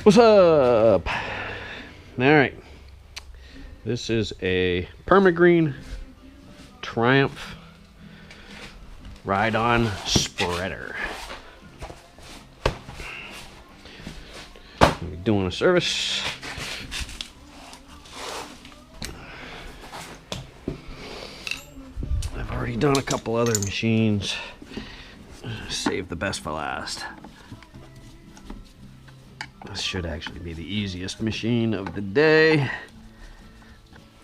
What's up? Alright, this is a PermaGreen Triumph ride-on spreader. We're doing a service. I've already done a couple other machines. Save the best for last. This should actually be the easiest machine of the day.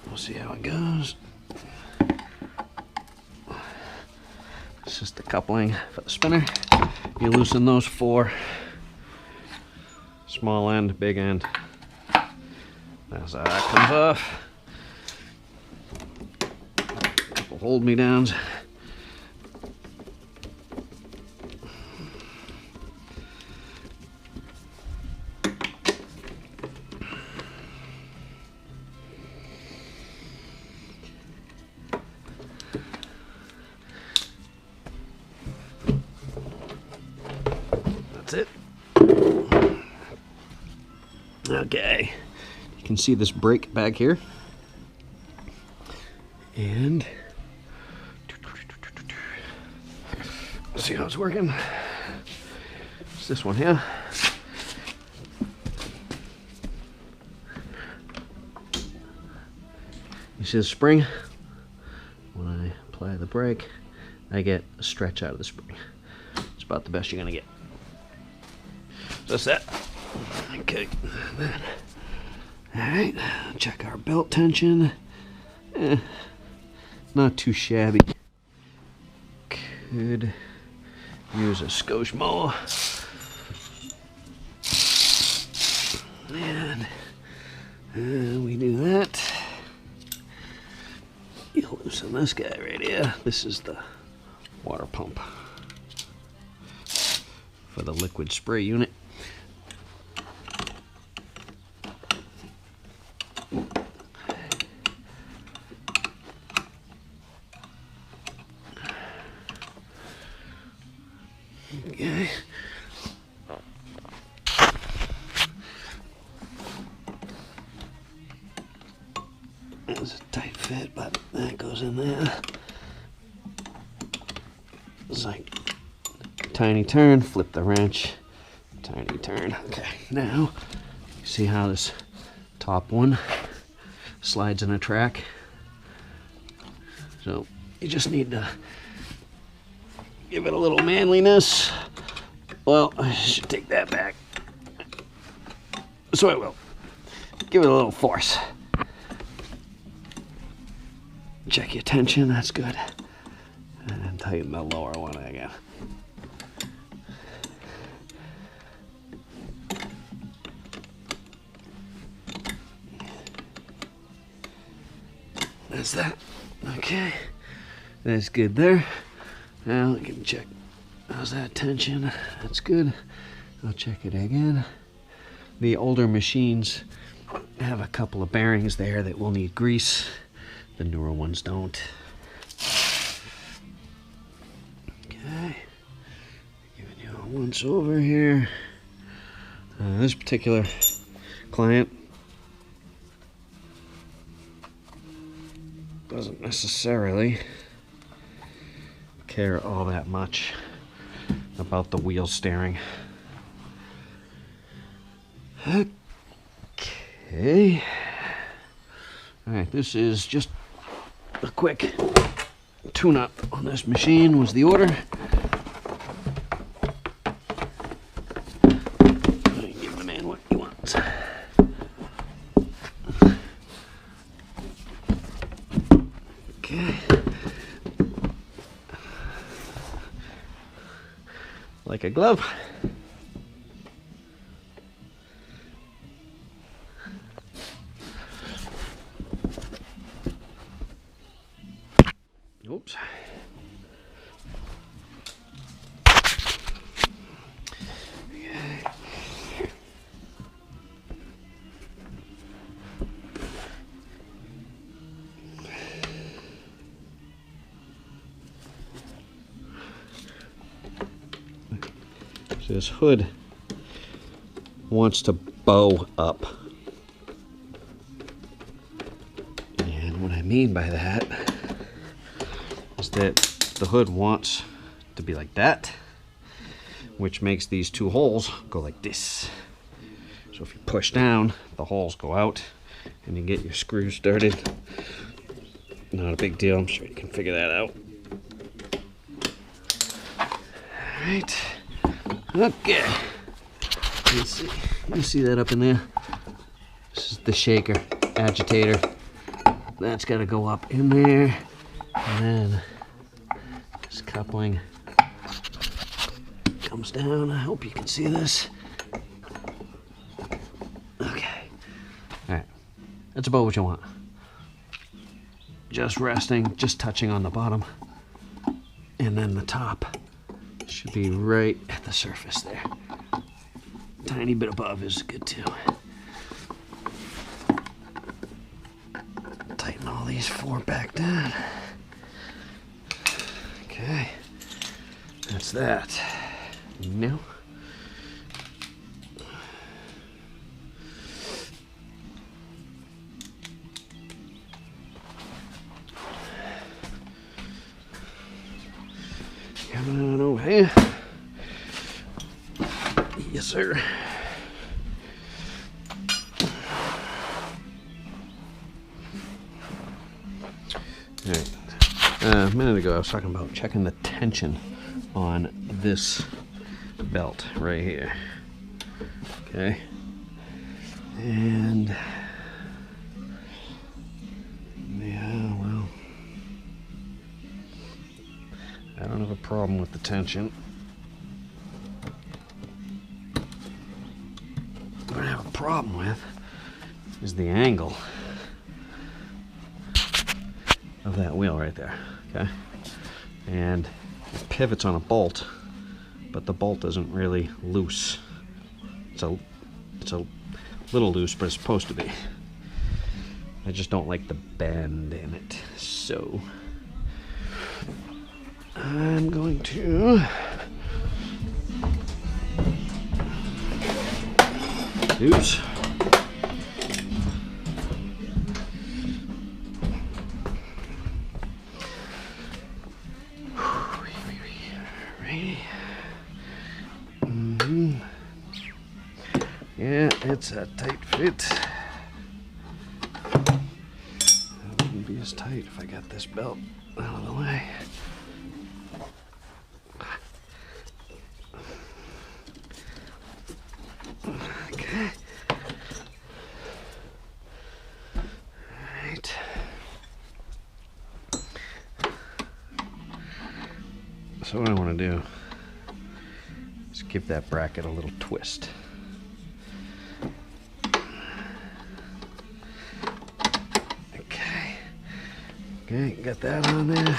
We'll see how it goes. It's just the coupling for the spinner. You loosen those four. Small end, big end. That's how that comes off. Couple hold-me-downs. That's it. Okay, you can see this brake back here, and let's see how it's working. It's this one here. You see the spring? When I apply the brake, I get a stretch out of the spring. It's about the best you're gonna get. So that's that. Okay, alright, check our belt tension. Not too shabby. Could use a skosh more. And we do that. You loosen this guy right here. This is the water pump for the liquid spray unit. Okay. It's a tight fit, but that goes in there. It's like tiny turn, flip the wrench, tiny turn. Okay, now you see how this top one slides in a track. So you just need to give it a little manliness. Well, I should take that back. So I will. Give it a little force. Check your tension, that's good. And tighten the lower one again. That's that. Okay. That's good there. Now we can check. How's that tension? That's good. I'll check it again. The older machines have a couple of bearings there that will need grease. The newer ones don't. Okay. Giving you a once over here. This particular client doesn't necessarily care all that much about the wheel steering. Okay. Alright, this is just a quick tune-up on this machine was the order. Give the man what he wants. Okay. Like a glove. Oops. Okay. So this hood wants to bow up. And what I mean by that is that the hood wants to be like that, which makes these two holes go like this. So if you push down, the holes go out and you get your screws started. Not a big deal, I'm sure you can figure that out. Alright, okay. You see that up in there? This is the shaker, agitator. That's got to go up in there. And then this coupling comes down. I hope you can see this. Okay. Alright. That's about what you want. Just resting, just touching on the bottom. And then the top should be right at the surface there. Tiny bit above is good too. Tighten all these four back down. Okay. That's that. Now, coming on over here. Yes, sir. All right. A minute ago, I was talking about checking the tension on this belt right here. Okay. And yeah, well, I don't have a problem with the tension. What I have a problem with is the angle of that wheel right there. Okay. And it pivots on a bolt, but the bolt isn't really loose. It's a little loose, but it's supposed to be. I just don't like the bend in it. So I'm going to oops. Yeah, it's a tight fit. It wouldn't be as tight if I got this belt out of the way. Okay. Alright. So what I want to do is give that bracket a little twist. Okay, got that on there.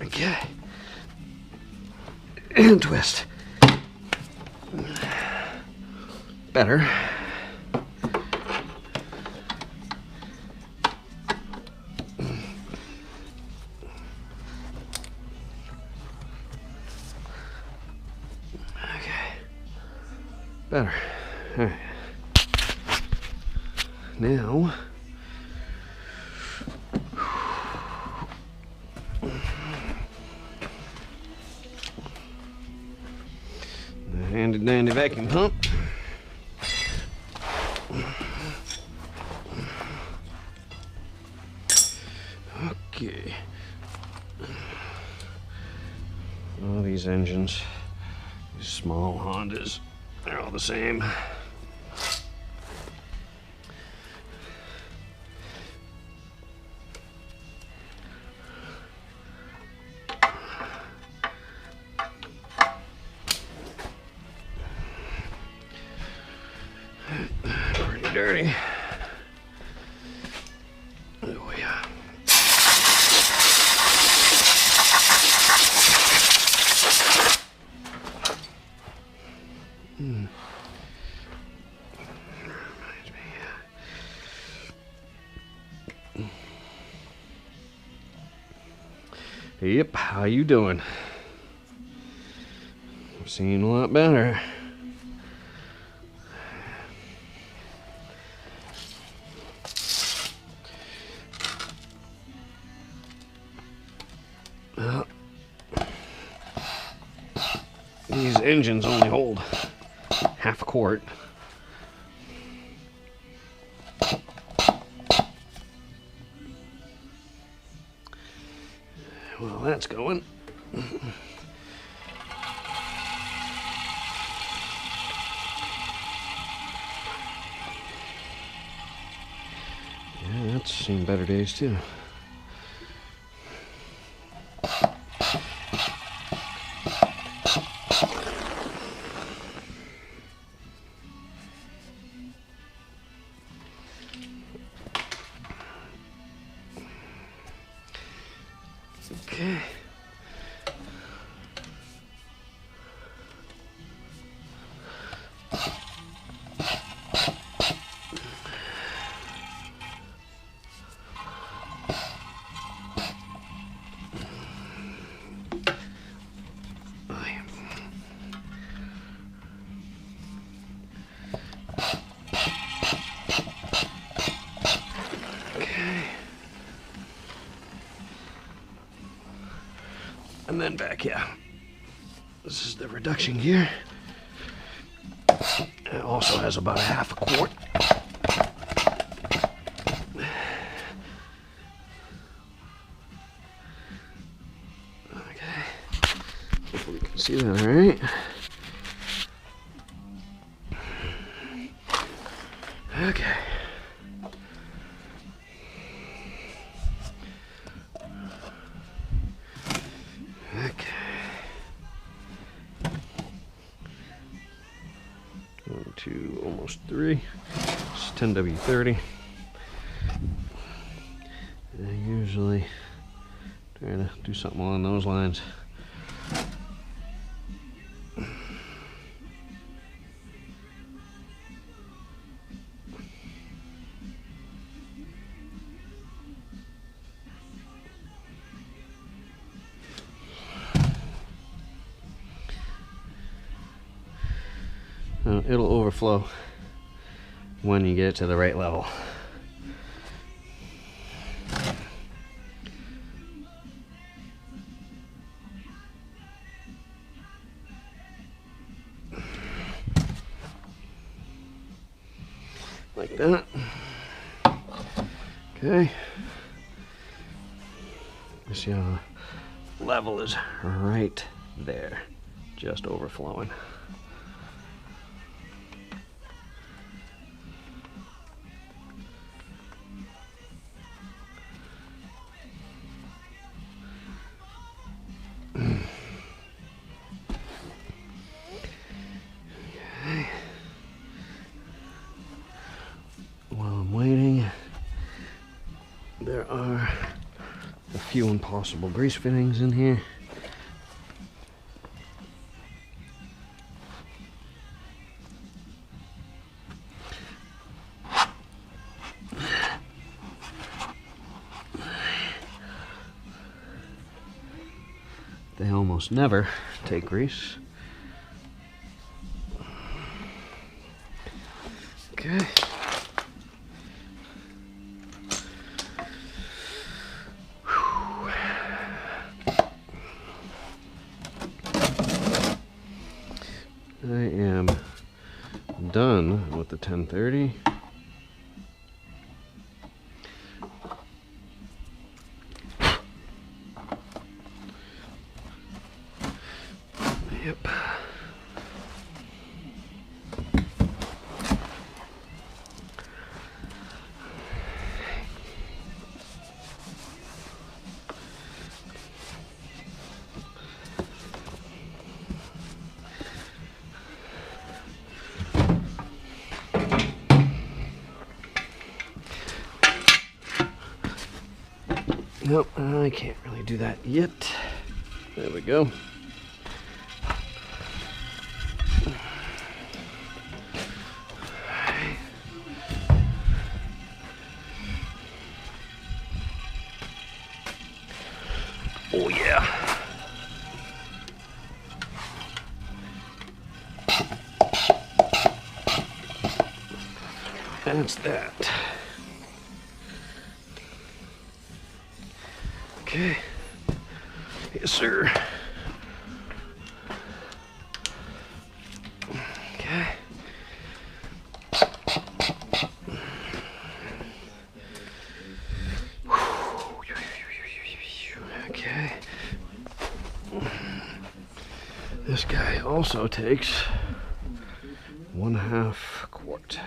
Okay. And twist. Better. Better. All right. Now, the handy dandy vacuum pump. Okay. All these engines, these small Hondas, they're all the same. Pretty dirty. Oh yeah. Reminds me, Yep, how you doing? I'm seeing a lot better. Well, these engines only hold half a quart. Well, that's going. Yeah, that's seen better days too. Okay. And then back, yeah. This is the reduction gear. It also has about a half a quart. Okay. Hopefully you can see that all right. Okay. Okay. 1, 2, almost 3. It's 10W30. I usually try to do something along those lines. It'll overflow when you get it to the right level. Like that. Okay. You see how the level is right there, just overflowing. While I'm waiting, there are a few impossible grease fittings in here. They almost never take grease. Okay. I am done with the 1030. Yep. Nope, I can't really do that yet. There we go. Oh yeah. That's that. Okay. Yes, sir. Okay. Okay. This guy also takes 1/2 quart.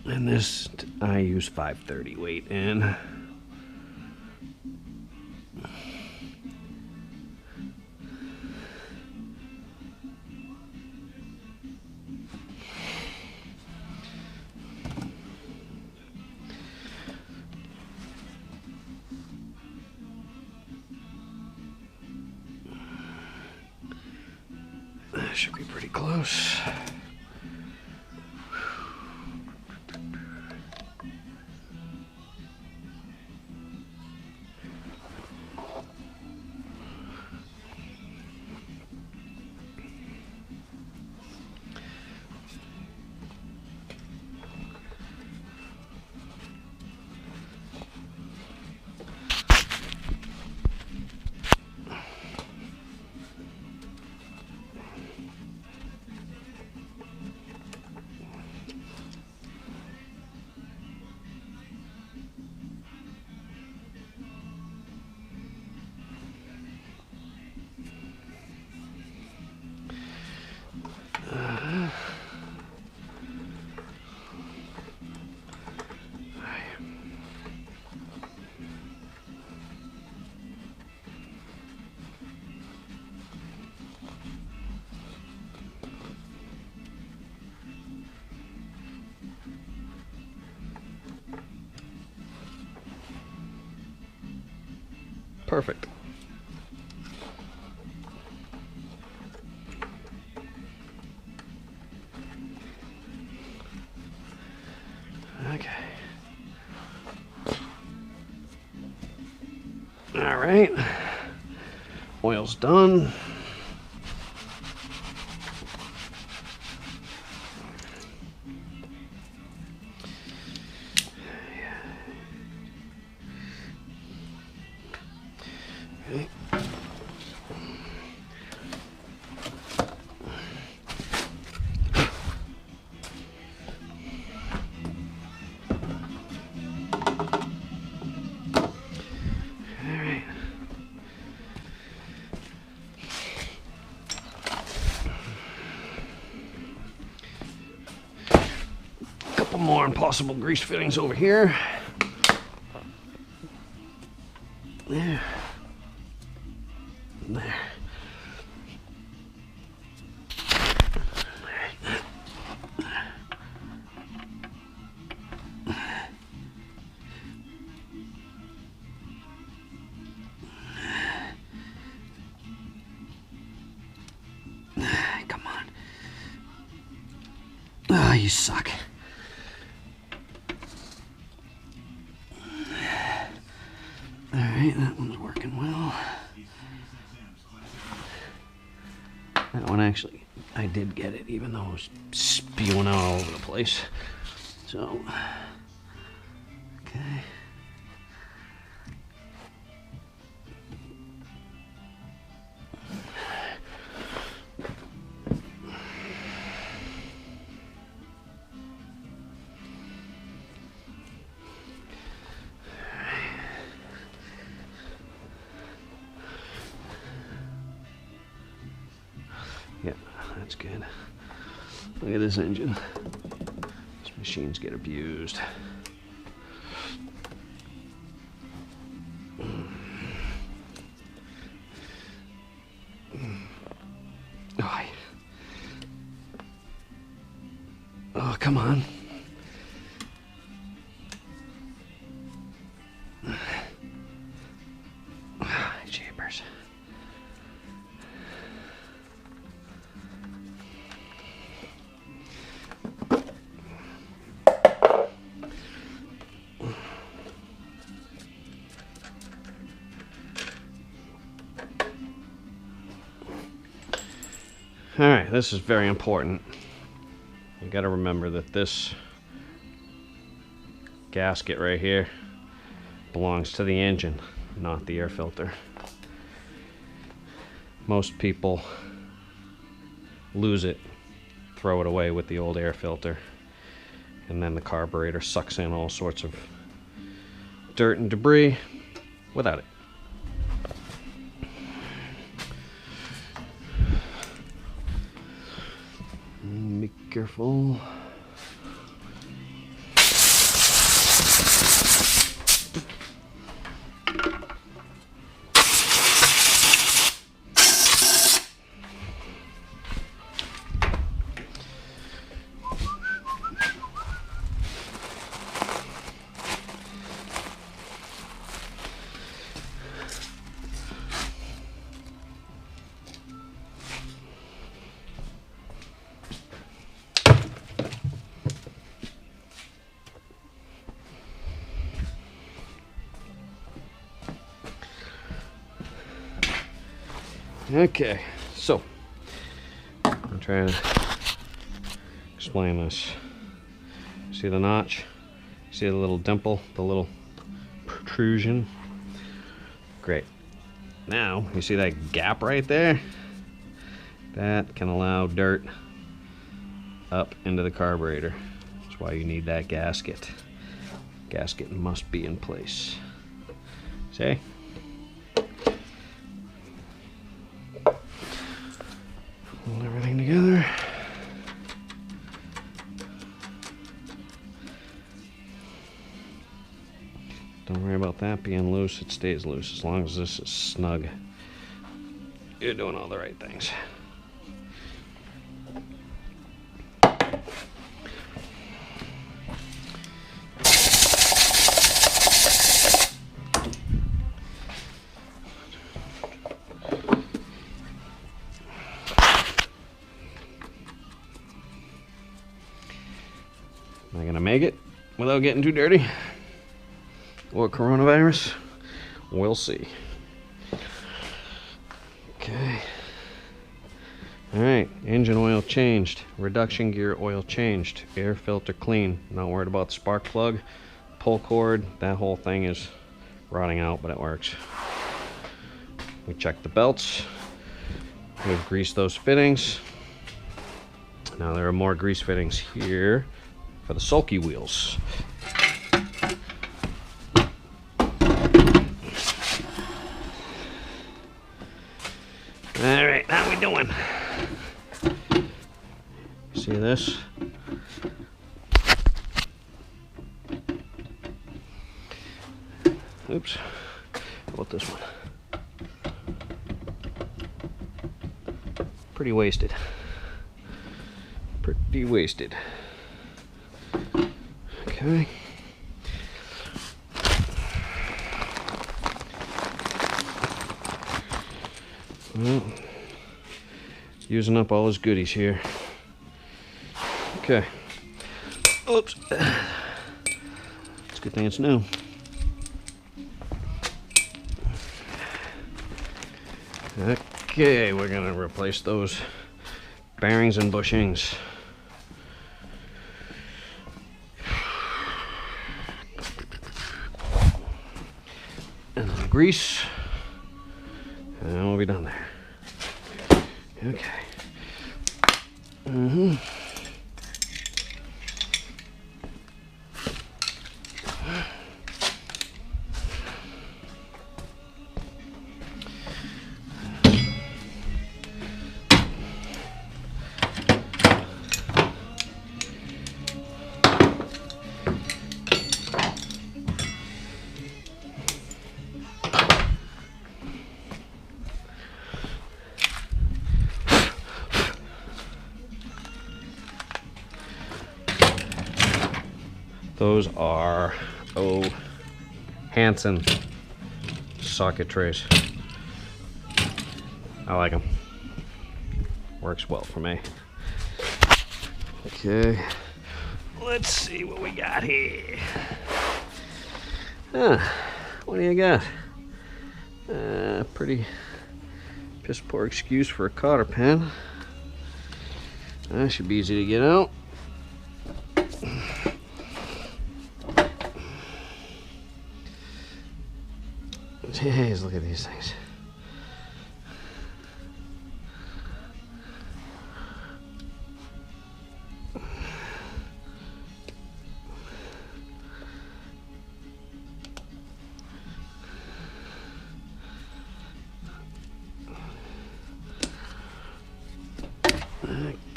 And this, I use 530 weight in. That should be pretty close. Perfect. Okay. All right. Oil's done. Okay. Couple more impossible grease fittings over here. There. There. Come on. Ah, you suck. Alright, that one's working well. That one actually, I did get it, even though it was spewing out all over the place. So, okay. Yeah, that's good. Look at this engine. These machines get abused. Oh, come on. Jeepers. All right, this is very important. You got to remember that this gasket right here belongs to the engine, not the air filter. Most people lose it, throw it away with the old air filter, and then the carburetor sucks in all sorts of dirt and debris without it. Be careful. Okay, so I'm trying to explain this. See the notch? See the little dimple, the little protrusion? Great. Now, you see that gap right there? That can allow dirt up into the carburetor. That's why you need that gasket. Gasket must be in place. See? Hold everything together. Don't worry about that being loose. It stays loose as long as this is snug. You're doing all the right things. Am I gonna make it without getting too dirty? Or coronavirus? We'll see. Okay. Alright, engine oil changed. Reduction gear oil changed. Air filter clean. Not worried about the spark plug. Pull cord, that whole thing is rotting out, but it works. We checked the belts. We've greased those fittings. Now there are more grease fittings here for the Sulky wheels. Alright, how we doing? See this? Oops. How about this one? Pretty wasted. Pretty wasted. Okay. Well, using up all his goodies here. Okay. Oops. It's a good thing it's new. Okay, we're gonna replace those bearings and bushings. And then grease. And we'll be done there. Okay. Those are, oh, Hansen socket trays. I like them. Works well for me. Okay, let's see what we got here. What do you got? Pretty piss poor excuse for a cotter pen. That should be easy to get out. Jeez, look at these things.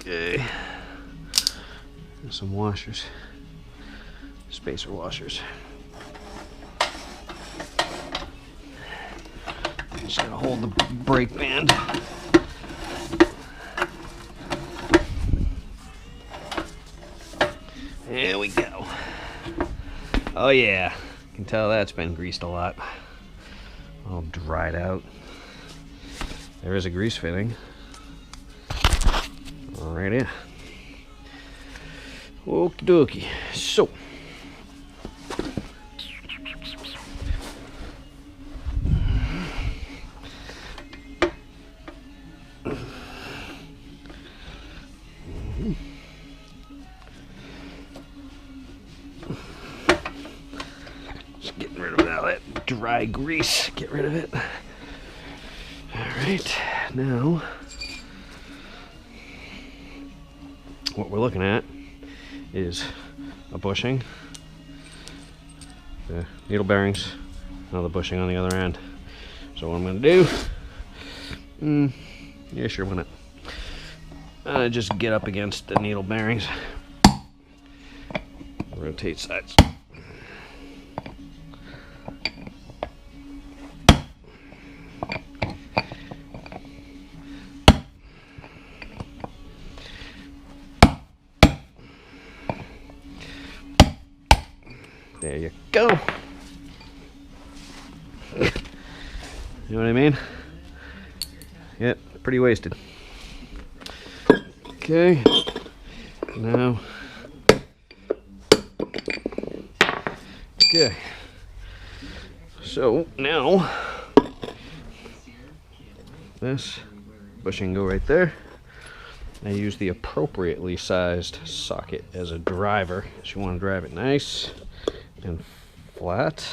Okay, and some washers, spacer washers. Just gotta hold the brake band. There we go. Oh yeah, you can tell that's been greased a lot. All dried out. There is a grease fitting. Right here. Okie dokie. So, just getting rid of all that dry grease. Get rid of it. All right, now what we're looking at is a bushing, the needle bearings, another bushing on the other end. So what I'm going to do, yeah, sure, why not? Just get up against the needle bearings, rotate sides. There you go. You know what I mean? Yep, pretty wasted. Okay, now, okay, so now this bushing go right there. I use the appropriately sized socket as a driver, so you want to drive it nice and flat.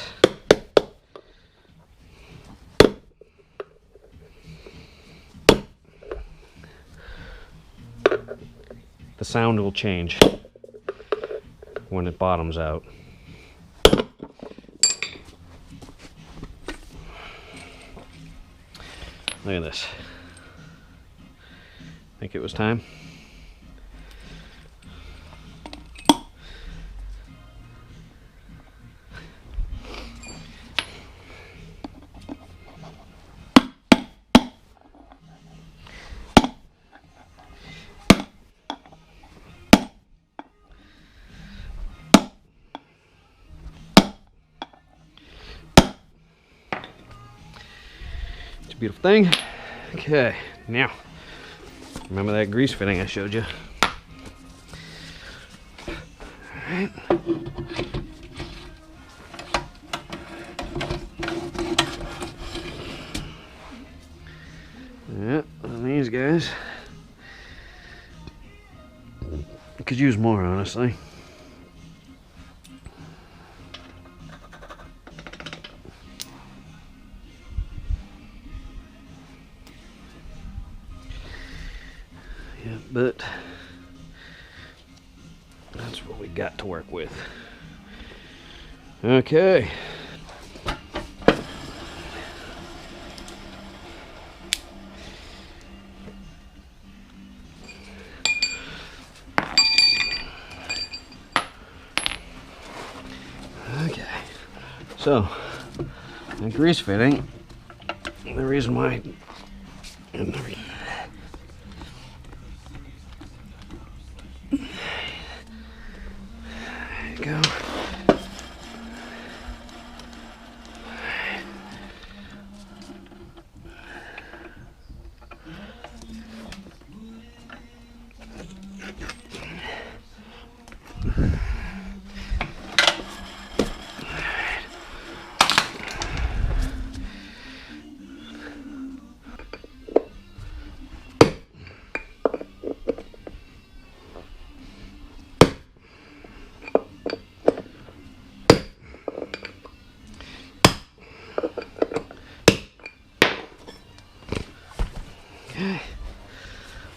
The sound will change when it bottoms out. Look at this. Think it was time? Beautiful thing. Okay, now remember that grease fitting I showed you? All right. Yeah, on these guys. Could use more, honestly. Yeah, but that's what we got to work with. Okay. Okay. So, the grease fitting, the reason why there you go. Okay,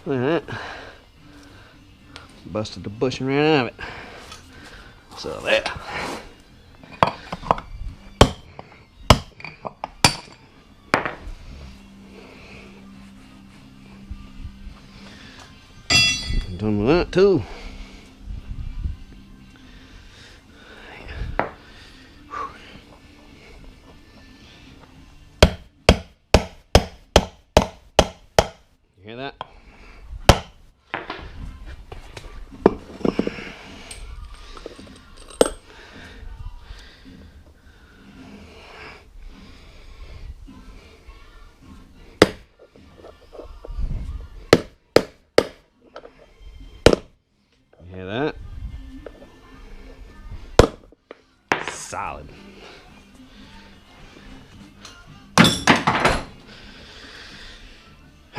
look at that. Busted the bushing right out of it. So there. I'm done with that too. You hear that? You hear that? Solid.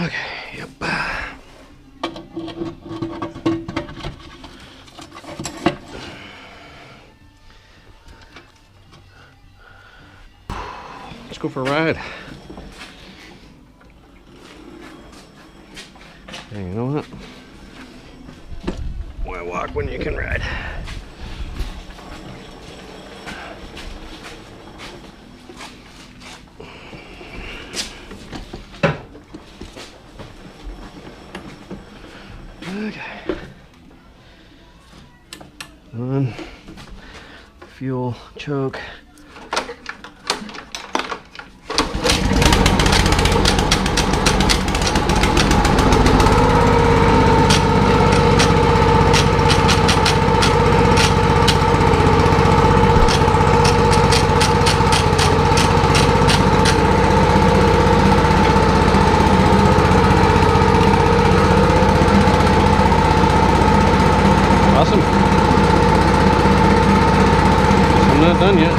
Okay, yep. Let's go for a ride. Hey, you know what? Why walk when you can ride? Okay. On. Fuel, choke. Awesome. I'm not done yet.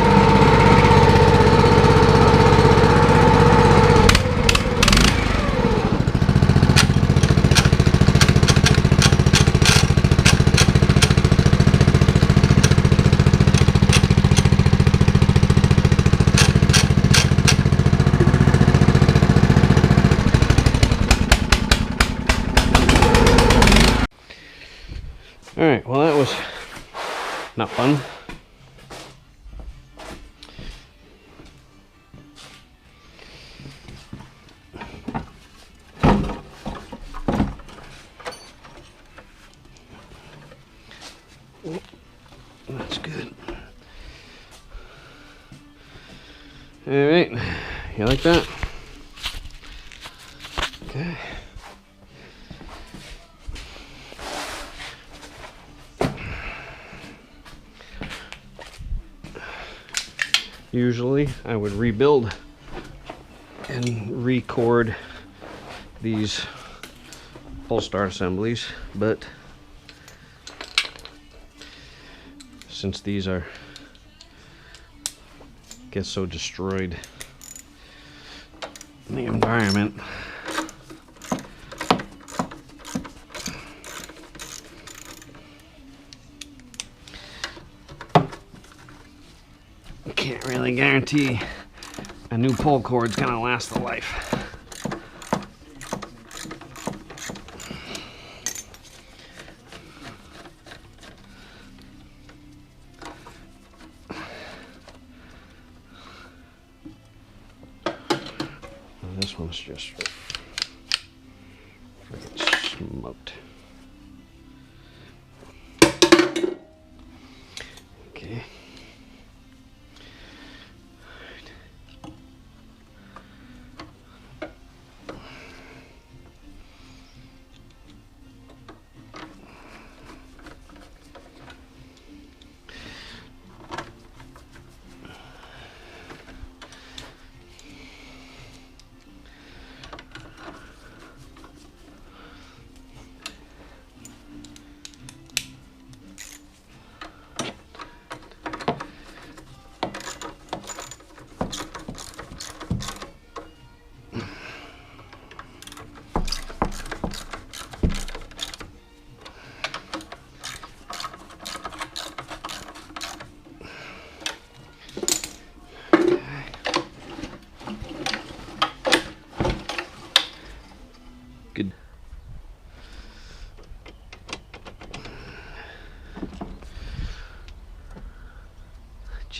All right, well, that was not fun. That's good. All right, you like that? Okay. Usually I would rebuild and record these pull start assemblies, but since these are get so destroyed in the environment, can't really guarantee a new pull cord's gonna last the life. This one's just freaking smoked. Okay.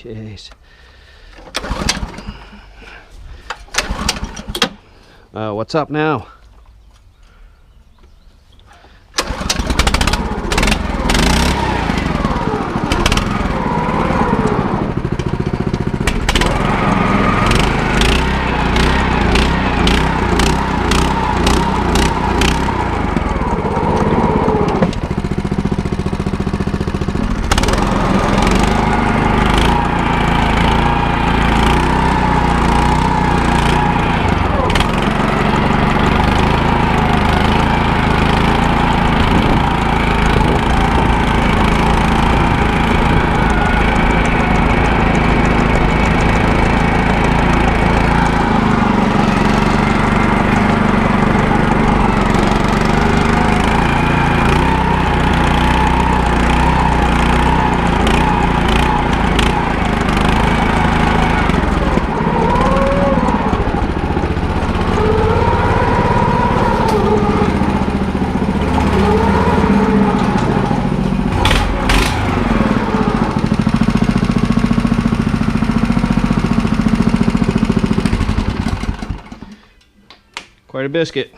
Jeez. What's up now? Quite a biscuit.